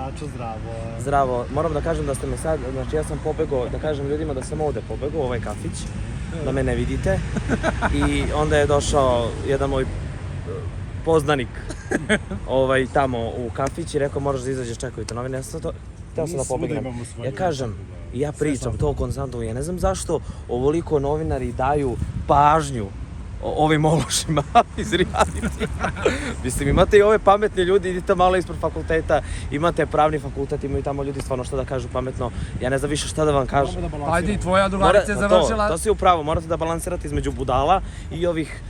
Dačo, zdravo. Zdravo, moram da kažem da ste me sad, znači ja sam pobegao, da kažem ljudima da sam ovde pobegao, ovaj kafić, da me ne vidite. I onda je došao jedan moj poznanik tamo u kafić i rekao moraš da izađeš, čekaju te novine. Ja sam to, hteo sam da pobegnem. Ja kažem, ja pričam to konstantno, ja ne znam zašto ovoliko novinari daju pažnju ovim ološima iz reality. Mislim, imate i ove pametni ljudi, idite malo ispred fakulteta, imate pravni fakultet, imaju tamo ljudi stvarno što da kažu pametno. Ja ne znam više šta da vam kažu. Ajde, tvoja drugarica je završila. To si upravo, morate da balansirate između budala i ovih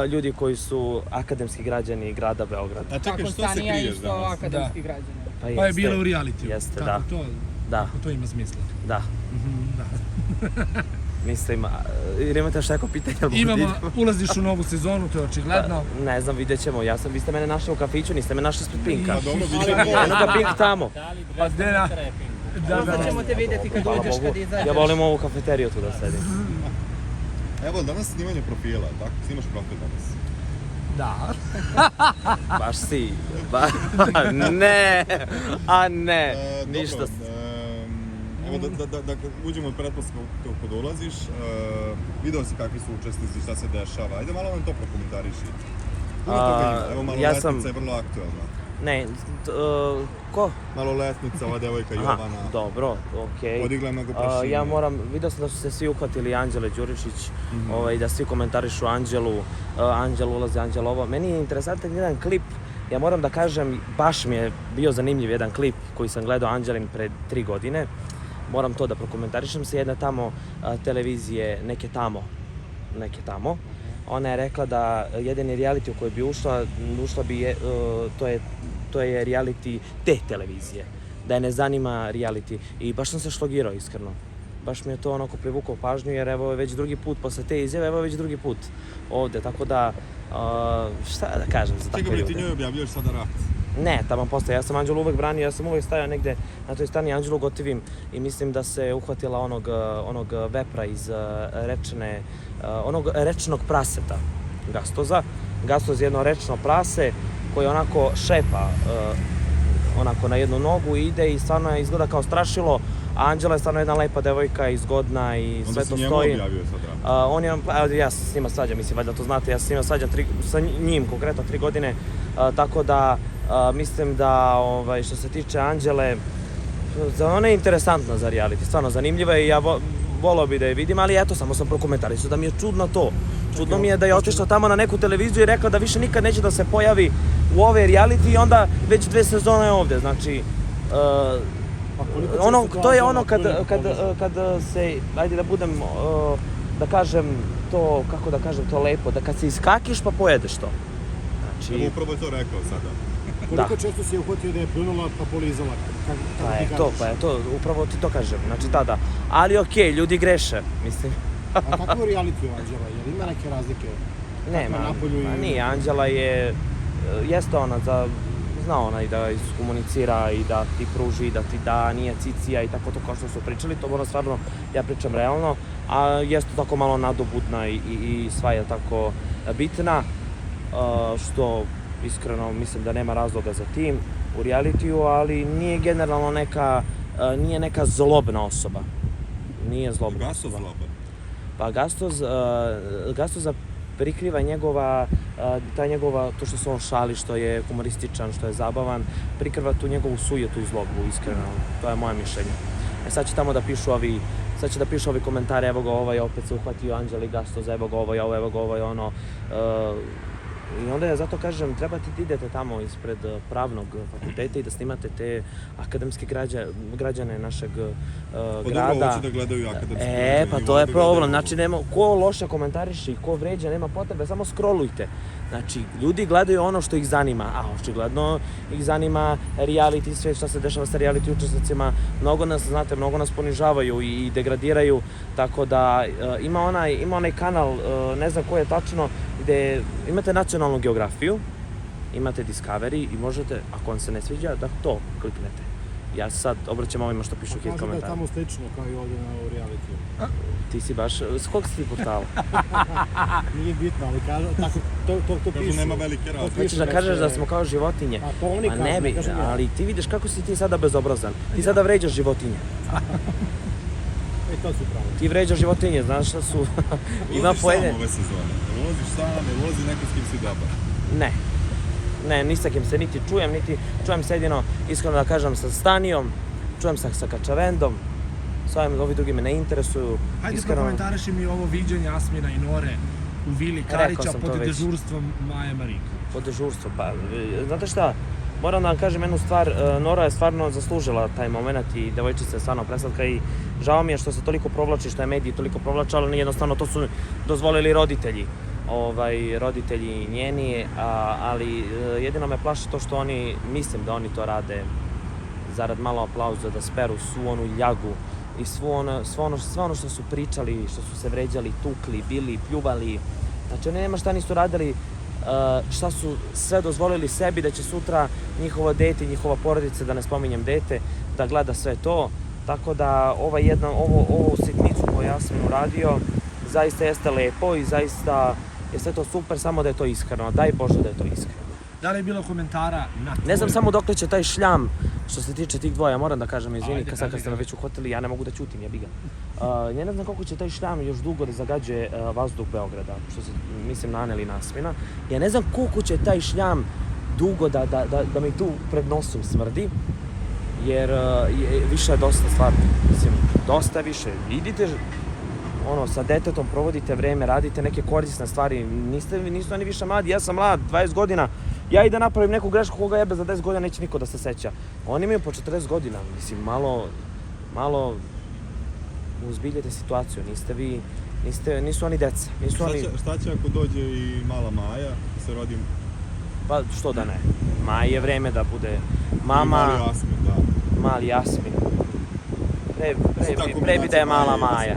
ljudi koji su akademski građani grada Beograda. A čekaj, što se kriješ danas? Akademski građani. Pa je bila u realitiju. Jeste, da. To ima smisla. Da. Mislim, jer imate još neko pitanje? Ulaziš u novu sezonu, to je očigledno. Ne znam, vidjet ćemo. Vi ste mene našli u kafiću, niste me našli ispred Pinka. Pa Eno ga Pink tamo. Pa gde Sad ćemo te vidjeti kad uđeš, kad izađeš. Ja volim ovu kafeteriju tu da sedim. Evo, danas snimanje profila, tako? Snimaš profil danas? Da. Baš si. Ne, ništa. Evo da uđemo u pretpostavku kada ulaziš, video si kakvi su učesnici, šta se dešava, ajde malo nam to prokomentariši. Puno toga ima, evo maloletnica je vrlo aktuelna. Ne, ko? Maloletnica, ova devojka Jovana. Dobro, okej. Podigla je mnogo prašine. Ja moram, vidio sam da su se svi uhvatili Anđele Đurišić, da svi komentarišu Anđelu, Anđel ulazi, Anđel ovo. Meni je interesantan jedan klip, ja moram da kažem, baš mi je bio zanimljiv jedan klip koji sam gledao Anđelin pre 3 godine. Moram to da prokomentarišem sa jedne tamo televizije, neke tamo. Ona je rekla da jedini reality u koji bi ušla bi, to je reality te televizije. Da je ne zanima reality. I baš sam se šlogirao, iskreno. Baš mi je to onako privukao pažnju, jer evo je već drugi put, posle te izjave, evo je već drugi put ovde. Tako da, šta da kažem za takve ljude. Čekaj, ti njoj objavljuješ sada rat? Ne, tamo postoje. Ja sam Anđelu uvek branio, ja sam uvek stajao negde na toj strani, Anđelu gotivim i mislim da se uhvatila onog vepra iz onog rečnog praseta, Gastoza. Gastoz je jedno rečno prase koje onako šepa onako na jednu nogu i ide i stvarno izgleda kao strašilo, a Anđela je stvarno jedna lepa devojka i zgodna i sve to stoji. Onda si njemu objavio sad rat? Ja se s njima svađam, mislim, valjda to znate, ja se s njima svađam sa njim konkretno 3 godine, tako da mislim da što se tiče Anđele, ona je interesantna za reality, stvarno zanimljiva i ja volao bi da je vidim, ali eto, samo sam prokomentarisao da mi je čudno to. Čudno mi je da je otišla tamo na neku televiziju i rekla da više nikad neće da se pojavi u ove reality i onda već 2 sezone je ovde, znači... To je ono kad se, ajde da budem, da kažem to, kako da kažem to lepo, da kad se iskakiš pa pojedeš to. Evo upravo je to rekao sada. Koliko često si je uhvatio da je pljunula pa polizala? Pa je to, upravo ti to kažem, znači tada. Ali okej, ljudi greše, mislim. A kako je reality Anđela? Jel ima neke razlike? Nema, nije, Anđela jeste ona zna ona i da iskomunicira i da ti pruži, da ti da, nije cicija i tako to kao što su pričali, to ono stvarno, ja pričam realno, a jeste tako malo nadobudna i sva je tako bitna, što iskreno mislim da nema razloga za tim u realitiju, ali nije generalno nije neka zlobna osoba. Nije zlobna osoba. Pa Gastoza prikriva to što se on šali, što je humorističan, što je zabavan, prikriva tu njegovu sujetu i zlobu, iskreno, to je moje mišljenje. Sad će tamo da pišu ovi komentare, evo ga ovaj opet se uhvatio Anđeli Gastoza, evo ga ovaj ono. I onda ja zato kažem, trebate da idete tamo ispred pravnog fakulteta i da snimate te akademske građane našeg grada. Dobro, hoće da gledaju akademske građane. Pa to je problem, znači ko loše komentariše i ko vređa, nema potrebe, samo scrollujte. Znači, ljudi gledaju ono što ih zanima, a očigledno ih zanima reality, sve što se dešava sa reality učesnicima, mnogo nas ponižavaju i degradiraju, tako da ima onaj kanal, ne znam koji je tačno, gde imate nacionalnu geografiju, imate Discovery i možete, ako vam se ne sviđa, da to kliknete. Ja se sad obraćam ovima što pišu hit Kažu da je komentar. tamo slično kao i ovdje u realitiju. Ti si baš, s kog si ti portala? Nije bitno, ali kažu, tako, to Kažu pišu. nema velike razlike. Hoćeš da kažeš da smo kao životinje? A to oni Ma kažu, ne bi, ne kažem ja. ali ti vidiš kako si ti sada bezobrazan. Ti sada vređaš životinje. To su pravo. Ti vređaš životinje, znaš šta su... Ima Ulaziš pojedin... sam ove sezone. Ulaziš sam, ne ulazi neko s kim si dobar. Ne, ni sa kim se niti čujem, niti čujem se jedino, iskreno da kažem, sa Stanijom, čujem se sa Kačarendom, s ovi drugi me ne interesuju. Hajde iskreno, prokomentariši mi ovo viđenje Asmina i Nore u Vili Rekao Karića sam to pod već. dežurstvom Maje Marika. po dežurstvu, pa, znate šta, moram da vam kažem jednu stvar, Nora je stvarno zaslužila taj moment i devojčica je stvarno preslatka i žao mi je što se toliko provlači, što je mediji toliko provlače, ali jednostavno to su dozvolili roditelji. Roditelji njeni, ali jedino me plaši to što oni, mislim da oni to rade zarad malo aplauza, da speru svu onu ljagu i sve ono što su pričali, što su se vređali, tukli, bili, pljuvali. Znači oni nema šta nisu radili, šta su sve dozvolili sebi da će sutra njihovo dete, njihova porodica, da ne spominjem dete, da gleda sve to. Tako da ovu sitnicu koju ja sam uradio zaista jeste lepo i zaista je sve to super, samo da je to iskreno. Daj Bože da je to iskreno. Da li je bilo komentara na Ne znam samo dokle će taj šljam što se tiče tih dvoja, moram da kažem, izvini, kad ste me već uhvatili, ja ne mogu da ćutim, jebi ga. Ja ne znam koliko će taj šljam još dugo da zagađuje vazduh Beograda, što se mislim na Anel i na Asmina. Ja ne znam koliko će taj šljam dugo da mi tu pred nosom smrdi, jer više je dosta stvarno, mislim, dosta više. Idite, sa detetom provodite vreme, radite neke korisne stvari, nisu oni više mladi, ja sam mlad, 20 godina, ja i da napravim neku grešku koga jebe za 10 godina neće niko da se seća. Oni imaju po 40 godina, mislim, malo uzbiljete situaciju, nisu oni deca, Šta će ako dođe i mala Maja, se rodim? Pa što da ne, Maji je vreme da bude mama, Mali Asmin, da. mali Jasmin. Pre bi da je mala Maja.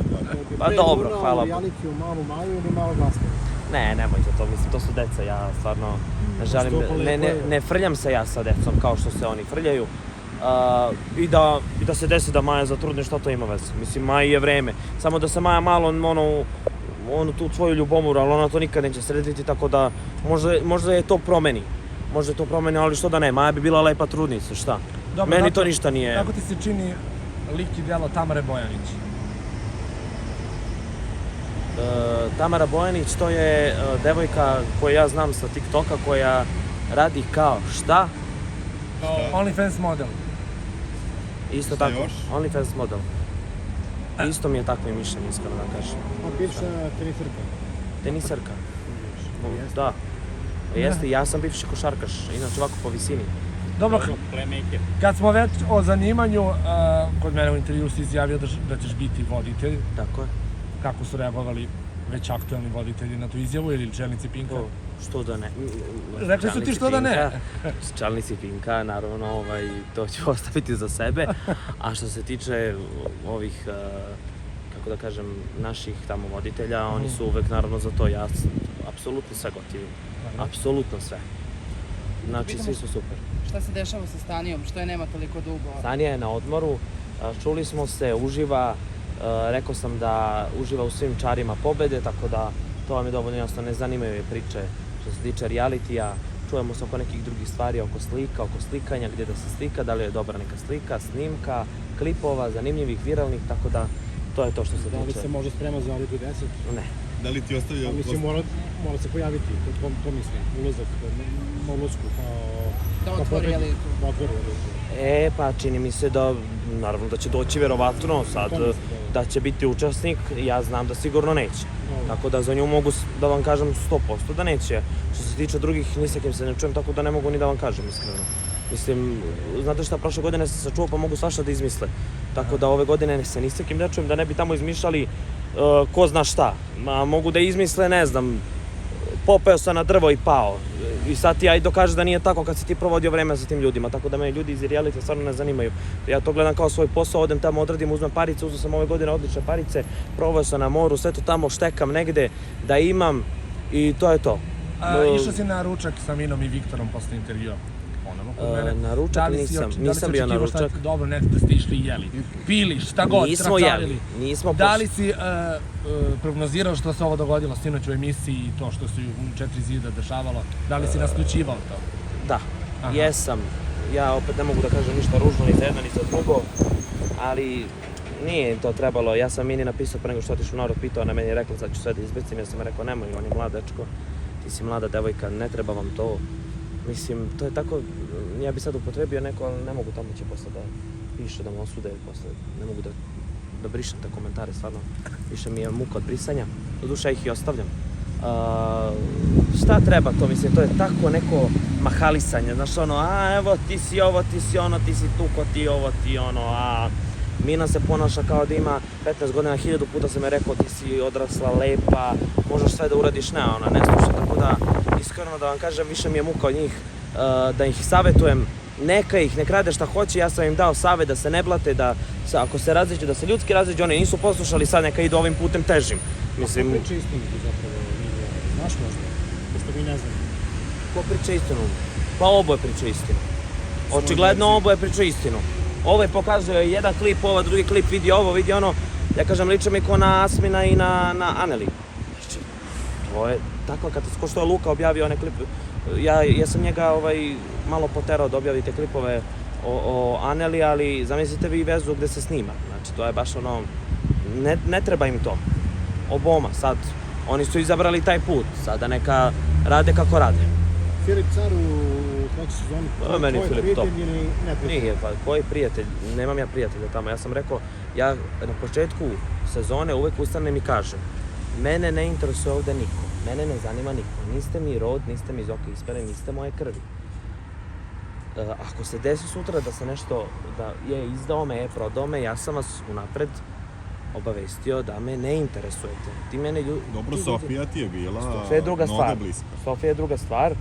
Pa dobro, hvala Bogu. Realitiju malu Maju ili malo Asmina? Ne, nemojte to, mislim, to su deca, ja stvarno ne želim, ne frljam se ja sa decom kao što se oni frljaju. I da se desi da Maja zatrudne, što to ima veze? Mislim, Maji je vreme, samo da se Maja malo, onu tu svoju ljubomoru, ali ona to nikad neće srediti, tako da možda je to promeni. Možda je to promeni, ali što da ne, Maja bi bila lepa trudnica, šta? Dobro, Meni to ništa nije... Kako ti se čini lik i djelo Tamare Bojanić? Tamara Bojanić, to je devojka koju ja znam sa TikToka, koja radi kao šta? OnlyFans model. Isto Šta tako, još? OnlyFans model. Isto mi je takvo mišljenje, iskreno da kažem. A bivša tenisirka. Tenisarka. Da. Jeste, ja sam bivši košarkaš, inače ovako po visini. Dobro, kad smo već o zanimanju, kod mene u intervju si izjavio da ćeš biti voditelj. Tako je. Kako su reagovali već aktualni voditelji na tu izjavu ili čelnici Pinka? Što da ne. Rekli su ti što da ne. Čelnici Pinka, naravno, to ću ostaviti za sebe. A što se tiče ovih, kako da kažem, naših tamo voditelja, oni su uvek naravno za to. Ja apsolutno sve gotivim. Apsolutno sve. Znači, svi su super. Šta se dešava sa Stanijom? Što je nema toliko dugo? Stanija je na odmoru, čuli smo se, uživa. Rekao sam da uživa u svim čarima pobede, tako da to vam je dovoljno jasno, ne zanimaju je priče što se tiče realitija. Čujemo se oko nekih drugih stvari, oko slika, oko slikanja, gdje da se slika, da li je dobra neka slika, snimka, klipova, zanimljivih, viralnih, tako da to je to što se tiče. Da li se može sprema za Elitu 10? Ne. Da li ti ostavlja... Mislim, mora se pojaviti, to mislim, ulazak na ulazku Da otvori Elitu. Da otvori Elitu. Pa čini mi se da, naravno da će doći verovatno sad, da će biti učesnik, ja znam da sigurno neće. Tako da za nju mogu da vam kažem 100% da neće. Što se tiče drugih, ni sa kim se ne čujem, tako da ne mogu ni da vam kažem iskreno. Mislim, znate šta, prošle godine sam se čuo pa mogu svašta da izmisle. Tako da ove godine se ni sa kim ne čujem, da ne bi tamo izmišljali ko zna šta. Mogu da izmisle, ne znam, popeo sam na drvo i pao. I sad ti dokaže da nije tako kad si ti provodio vreme sa tim ljudima, tako da me ljudi iz reality stvarno ne zanimaju. Ja to gledam kao svoj posao, odem tamo, odradim, uzmem parice, uzeo sam ove godine odlične parice, proveo sam na moru, sve to tamo štekam negde da imam i to je to. Išao si na ručak sa Minom i Viktorom posle intervjua? samo kod mene. Naručak Da li si nisam, da li si nisam bio očekivao šta- naručak. Dobro, nekada ste išli i jeli. Pili, šta god, Nismo tračarili. jeli, nismo Da li si prognozirao što se ovo dogodilo sinoć u emisiji i to što se u 4 zida dešavalo? Da li si naslućivao to? Da, Aha. jesam. Ja opet ne mogu da kažem ništa ružno ni za jedno ni za drugo, ali nije im to trebalo. Ja sam Mini napisao pre nego što otišu narod, pitao, ona meni je rekla sad ću sve da izbacim, ja sam rekao nemoj, on je mlad dečko, ti si mlada devojka, ne treba vam to. Mislim, to je tako, ja bi sad upotrebio neko, ali ne mogu, tamo će posle da piše, da me osude, posle ne mogu da brišem te komentare, stvarno, više mi je muka od brisanja, doduše ja ih i ostavljam. Šta treba to, mislim, to je tako neko mahalisanje, znaš ono, a evo ti si ovo, ti si ono, ti si tuko, ti ovo, ti ono, a Mina se ponaša kao da ima 15 godina, 1000 puta sam je rekao ti si odrasla, lepa, možeš sve da uradiš, ne, ona ne sluša, tako da iskreno da vam kažem, više mi je muka od njih, da ih savjetujem, neka ih, nek rade šta hoće, ja sam im dao savjet da se ne blate, da ako se različe, da se ljudski različe, oni nisu poslušali, sad neka idu ovim putem težim. Mislim, Ko priča istinu ti zapravo, Milija? Znaš možda? Pošto mi ne znam. ko priča istinu? Pa oboje priča istinu. Očigledno oboje priča istinu. Ovaj pokazuje jedan klip, ovaj drugi klip, vidi ovo, vidi ono. Ja kažem, liče mi ko na Asmina i na Aneli. Znači, to je takva katastrofa, što je Luka objavio onaj klip. Ja sam njega malo poterao da objavite klipove o Aneli, ali zamislite vi vezu gde se snima. Znači, to je baš ono, ne treba im to. Oboma, sad, oni su izabrali taj put, sada neka rade kako rade. Filip Car u trećoj sezoni, To je meni tvoj Filip top. prijatelj ili neprijatelj? Nije, pa koji prijatelj, nemam ja prijatelja tamo, ja sam rekao, ja na početku sezone uvek ustanem i kažem, mene ne interesuje ovde niko, mene ne zanima niko, niste mi rod, niste mi iz oka ispere, niste moje krvi. Ako se desi sutra da se nešto, da je izdao me, prodao me, ja sam vas unapred obavestio da me ne interesujete. Ti mene Dobro, Sofija ti je bila Sofija je druga mnogo stvar. bliska. Sofija je druga stvar.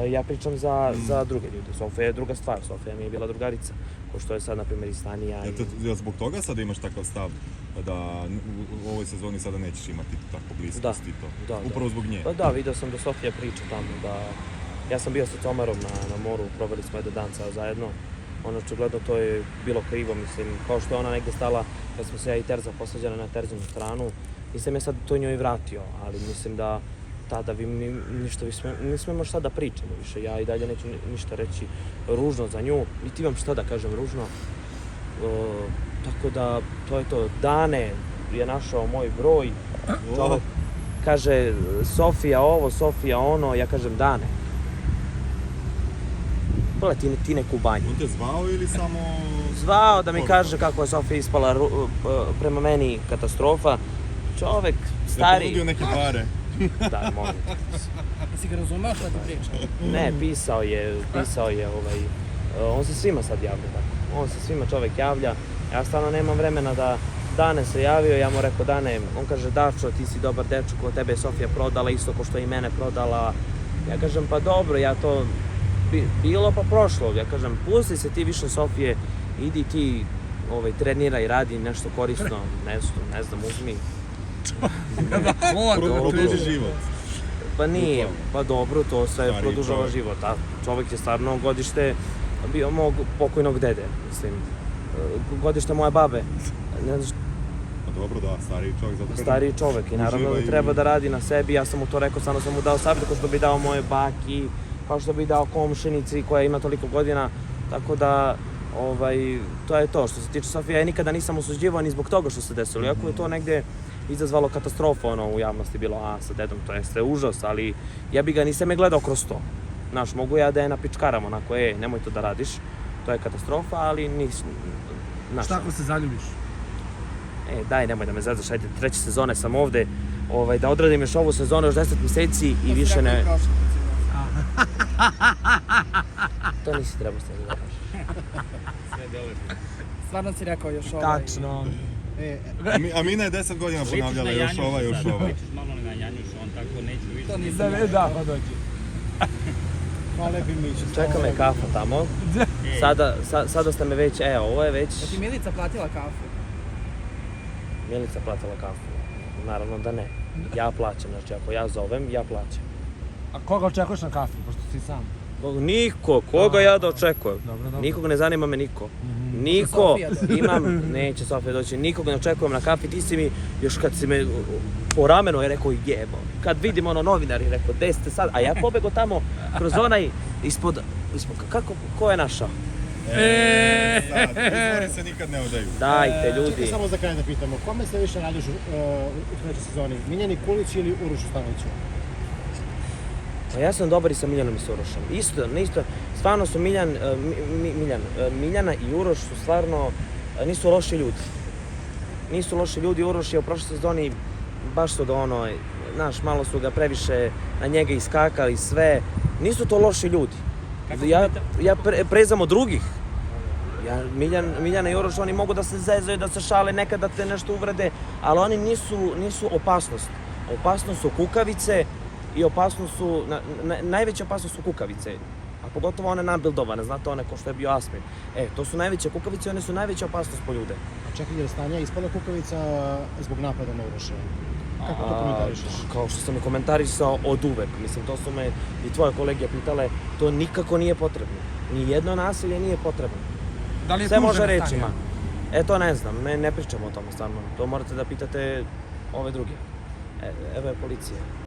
Ja pričam za druge ljude. Sofija je druga stvar. Sofija mi je bila drugarica. Ko što je sad, na primjer, i Stanija. Jel zbog toga sada imaš takav stav da u ovoj sezoni sada nećeš imati tako bliskost i to? Da. Upravo zbog nje? Pa da, vidio sam da Sofija priča tamo, da... Ja sam bio sa Comarom na moru, proveli smo jedan dan zajedno. Ono, očigledno to je bilo krivo, mislim, kao što je ona negde stala, kad smo se ja i Terza posađali na Terzinu stranu, nisam ja sad to njoj vratio, ali mislim da tada vi ništa, ne smemo šta da pričamo više, ja i dalje neću ništa reći ružno za nju, niti imam šta da kažem ružno, tako da to je to. Dane je našao moj broj, čovek kaže Sofija ovo, Sofija ono, ja kažem Dane. Pole ti neku banju. On te zvao ili samo... Zvao da mi kaže kako je Sofija ispala prema meni katastrofa. Čovek, stari... Je ponudio neke pare? Da, molim. Jesi ga razumeo šta ti priča? Ne, pisao je on se svima sad javlja tako. On se svima čovek javlja. Ja stvarno nemam vremena da Dane se javio, ja mu rekao Dane, on kaže Dačo, ti si dobar dečko, tebe je Sofija prodala isto ko što je i mene prodala. Ja kažem pa dobro, ja to bilo pa prošlo. Ja kažem pusti se ti više Sofije, idi ti treniraj, radi nešto korisno, ne znam, uzmi. Produži život. Pa nije, pa dobro, to sve produžava život, a čovjek je stvarno godište bio mog pokojnog dede, mislim, godište moje babe. Pa dobro, da, stariji čovjek, zato kažem. Stariji čovjek i naravno da treba da radi na sebi, ja sam mu to rekao, stvarno sam mu dao savjet kao što bi dao moje baki, kao što bi dao komšinici koja ima toliko godina, tako da, to je to. Što se tiče Sofije, ja nikada nisam osuđivao ni zbog toga što se desilo, iako je to negdje izazvalo katastrofu u javnosti, bilo sa dedom, to jeste užas, ali ja bi ga nisam je gledao kroz to. Znaš, mogu ja da je napičkaram onako, nemoj to da radiš, to je katastrofa, ali nisam, znaš. Šta ako se zaljubiš? Daj, nemoj da me zezaš, ajde, 3. sezone sam ovde, da odradim još ovu sezonu, još 10 mjeseci i više ne... To nisi trebao ste da kažeš. Stvarno si rekao još Tačno. A Mina je 10 godina ponavljala još ova. Ličiš malo na Janjušu, on tako neće više. To nisam. Da, pa dođe. Čeka me kafa tamo. Sada ste me već, ovo je već... Da ti Milica platila kafu? Milica platila kafu. Naravno da ne. Ja plaćam, znači ako ja zovem, ja plaćam. A koga očekuješ na kafu, pošto si sam? Niko, koga ja da očekujem? Dobro. Nikog ne zanima me niko. Niko, Sofija dođe. neće Sofija doći, nikog ne očekujem na kafi, ti si mi, još kad si me po ramenu je rekao jebo. Kad vidim novinari, rekao, gde ste sad? A ja pobego tamo kroz onaj, ispod ko je našao? Sad, izvori se nikad ne odaju. Dajte, Čekaj, ljudi. samo za kraj da pitamo, kome se više radiš u trećoj sezoni? Miljani Kulić ili Urošu Stanoviću? Pa ja sam dobar i sa Miljanom i s Urošom. Isto, stvarno su Miljana i Uroš su stvarno, nisu loši ljudi. Nisu loši ljudi, Uroš je u prošloj sezoni, baš su ga znaš, malo su ga previše na njega iskakali sve. Nisu to loši ljudi. Ja prezam od drugih. Miljana i Uroš, oni mogu da se zezaju, da se šale, nekada te nešto uvrede, ali oni nisu opasnost. Opasnost su kukavice i opasnost su, najveća opasnost su kukavice. A pogotovo one nabildovane, znate one ko što je bio Asmin. To su najveće kukavice i one su najveća opasnost po ljude. A čekaj, je li Stanja ispala kukavica zbog napada na Uroša? Kako to komentarišeš? Kao što sam i komentarisao od uvek. Mislim, to su me i tvoje kolege pitale, to nikako nije potrebno. Nijedno nasilje nije potrebno. Da li je Sve može tužena rečima. Stanja? To ne znam, ne pričamo o tome stvarno. To morate da pitate ove druge. Evo je policija.